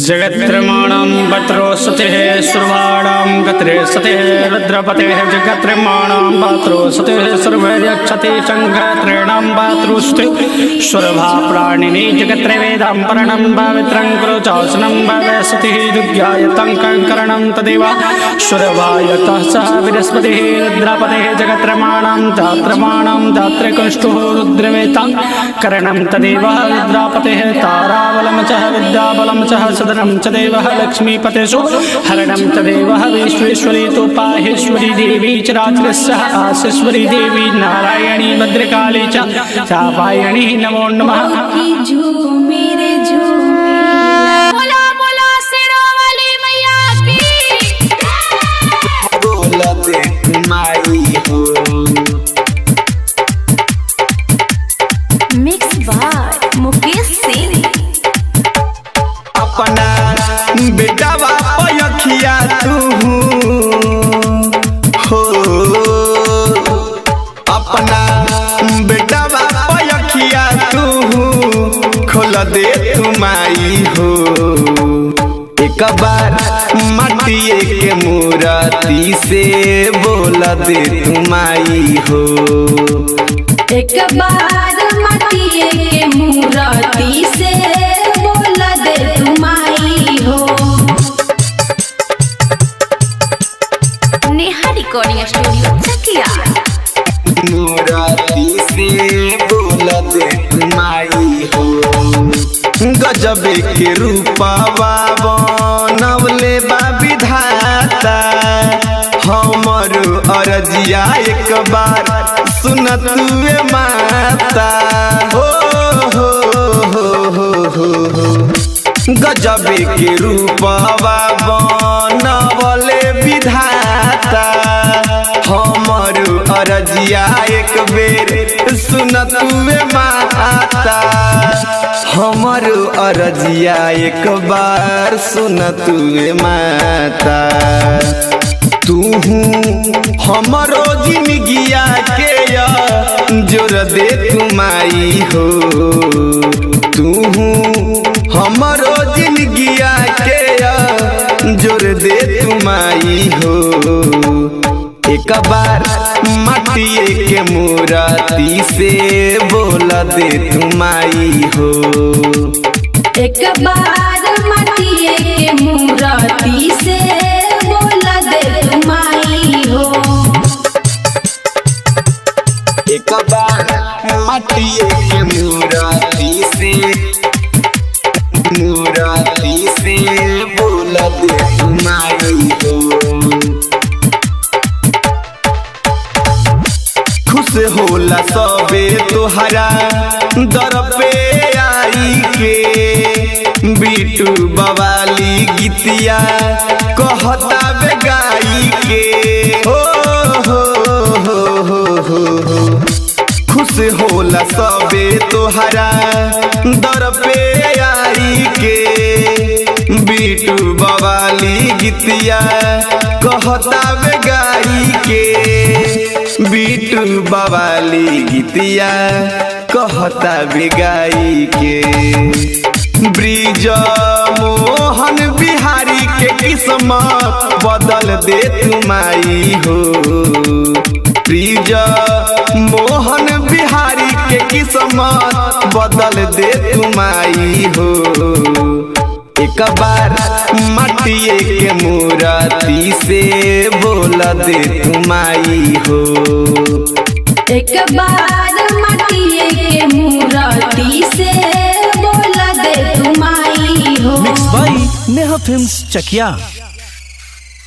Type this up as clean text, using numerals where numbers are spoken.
जगत्रमाणं पत्रो सतिः सर्वाणां गत्रे सतिः रुद्रपतेः जगत्रमाणं पात्रो सतिः सर्वैर्यक्षते शङ्खत्रेणां पात्रोस्ते स्वरभा प्राणिनी जगत्रे वेदां परणं पवित्रं कुरु चासनं भवे सतिः दुर्गायतं कंकरणं तदेव स्वरभायतः सह विरस्पतिः रुद्रपतेः जगत्रमाणं तात्रमाणं तात्रकुष्ठुः रुद्रवेतां करणं तदेव रुद्रापतेः ताराबलं च विद्याबलं च सदनं च देवः लक्ष्मीपतेषु हरणं च देवः विश्वेश्वरी तु पाहेश्वरी देवी च राजस्य आशेश्वरी देवी नारायणी भद्रकाली च चापायणी नमो नमः। Mix by Mukesh Singh. अपना बेटा पयखिया तू हो, अपना बेटा पयखिया तू खोल दे तू माई हो। एक बार माटिए के मूर्ति से बोल दे तू माई हो। एक बार माटिए के मूर्ति से बोल दे तू माई हो। नेहा रिकॉर्डिंग स्टूडियो चकिया। मूर्ति से बोल दे तू माई हो। गजब के रूपवा बनवले बा विधाता, हमर अरजिया एक बार सुन तुए माता हो, हो, हो, हो, हो, हो। गजब के रूपवा बनवले विधाता, हमर अरजिया एक बेर सुन तुए माता। हमर अरजिया एक बार सुन तुए माता। तू हमरो जिंदगिया के जोर दे तू माई हो। तू हमरो जिंदगिया के जोर दे तू माई हो। एक बार माटिए के मूर्ति से बोल दे तू माई हो। एक बार माटिए के मूर्ति से बोल दे तू माई हो। एक बार माटिए के मूर्ति से बोल दे तू माई हो। खुश होला सबे तोहरा दर पे आई के। बीटू बवाली गीतिया कहता बेगाई के हो, हो, हो, हो, हो, हो। खुश होला सबे तोहरा दर पे आई के। बीटू बवाली गीतिया कहता बेगाई के। बीटू बवाली गीतिया कहता बेगाई के। ब्रिज मोहन बिहारी के किस्मत बदल दे तू माई हो। ब्रिज मोहन बिहारी के किस्मत बदल दे तू माई हो। एक बार माटिए के मूर्ति से बोल दे तू माई हो। एक बार माटिए के मूर्ति से बोल दे तू माई हो। Mix by Neha Films Chakiya.